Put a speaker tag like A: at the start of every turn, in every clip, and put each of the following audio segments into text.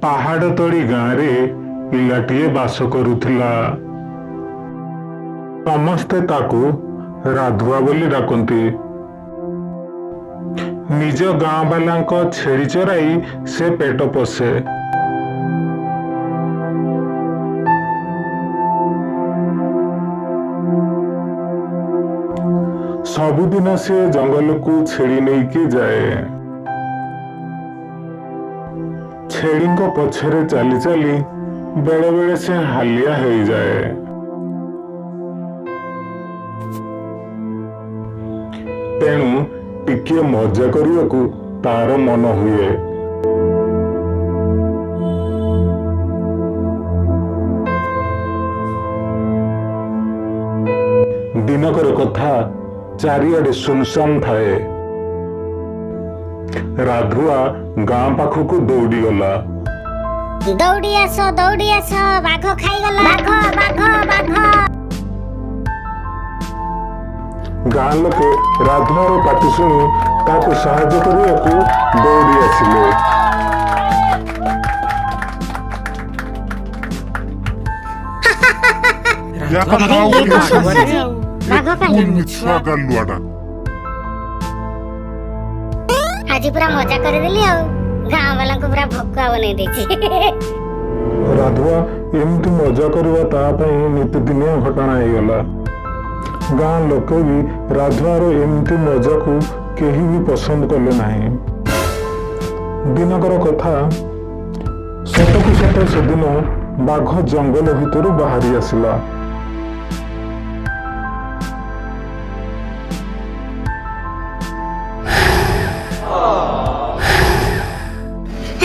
A: ପାହାଡ଼ ତଳି ଗାଁରେ ପିଲାଟିଏ ବାସ କରୁଥିଲା। ସମସ୍ତେ ତାକୁ ରାଧୁଆ ବୋଲି ଡାକନ୍ତି। ନିଜ ଗାଁ ବାଲାଙ୍କ ଛେଳି ଚରାଇ ସେ ପେଟ ପୋଷେ। ସବୁଦିନ ସେ ଜଙ୍ଗଲକୁ ଛେଳି ନେଇକି ଯାଏ। ଛେଳିଙ୍କ ପଛରେ ଚାଲି ଚାଲି ବେଳେ ବେଳେ ସେ ହାଲିଆ ହେଇଯାଏ। ତେଣୁ ଟିକିଏ ମଜା କରିବାକୁ ତାର ମନ ହୁଏ। ଦିନକର କଥା, ଚାରିଆଡେ ସୁନସାନ ଥାଏ। ରାଧୁଆ ଗାଁ ପାଖକୁ ଦୌଡ଼ିଗଲା।
B: ଦୌଡ଼ି ଆସ, ବାଘ ଖାଇଗଲା, ବାଘ।
A: ଗାଁ ଲୋକେ ରାଧୁଆର ପାଟି ଶୁଣି ତାକୁ ସାହାଯ୍ୟ କରିବାକୁ ଦୌଡ଼ି ଆସିଲେ।
B: ଆଜି ପୁରା ମଜା କରିଦେଲି ଆଉ ଗାଁ ବାଲାଙ୍କୁ ପୁରା ଭକୁଆ ବନେଇ ଦେଇଛି।
A: ରାଧୁଆ ଏମିତି ମଜା କରିବା ତା ପାଇଁ ନିତିଦିନିଆ ଘଟଣା ହେଇଗଲା। ଗାଁ ଲୋକେ ବି ରାଧୁଆର ଏମିତି ମଜାକୁ କେହି ବି ପସନ୍ଦ କଲେ ନାହିଁ। ଦିନକର କଥା, ସତକୁ ସତ ସେଦିନ ବାଘ ଜଙ୍ଗଲ ଭିତରୁ ବାହାରି ଆସିଲା।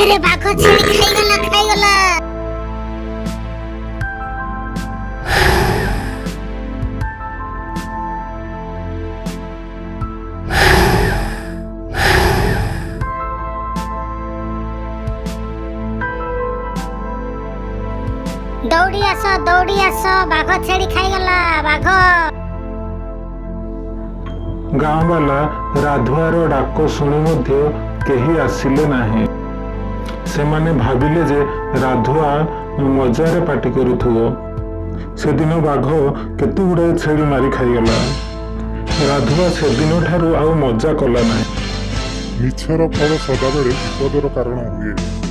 B: ଆରେ ବାଘ ଛେଳି ଖାଇଗଲା। ଦୌଡ଼ି ଆସ, ବାଘ ଛେଳି ଖାଇଗଲା, ବାଘ।
A: ଗାଁ ବାଲା ରାଧୁଆର ଡାକ ଶୁଣି ମଧ୍ୟ କେହି ଆସିଲେ ନାହିଁ। ସେମାନେ ଭାବିଲେ ଯେ ରାଧୁଆ ମଜାରେ ପାଟି କରୁଥିବ। ସେଦିନ ବାଘ କେତେ ଗୁଡ଼ାଏ ଛେଳି ମାରି ଖାଇଗଲା। ରାଧୁଆ ସେଦିନ ଠାରୁ ଆଉ ମଜା କଲା ନାହିଁ।
C: ମିଛର ଫଳ ସଦାବେଳେ ବିପଦର କାରଣ ହୁଏ।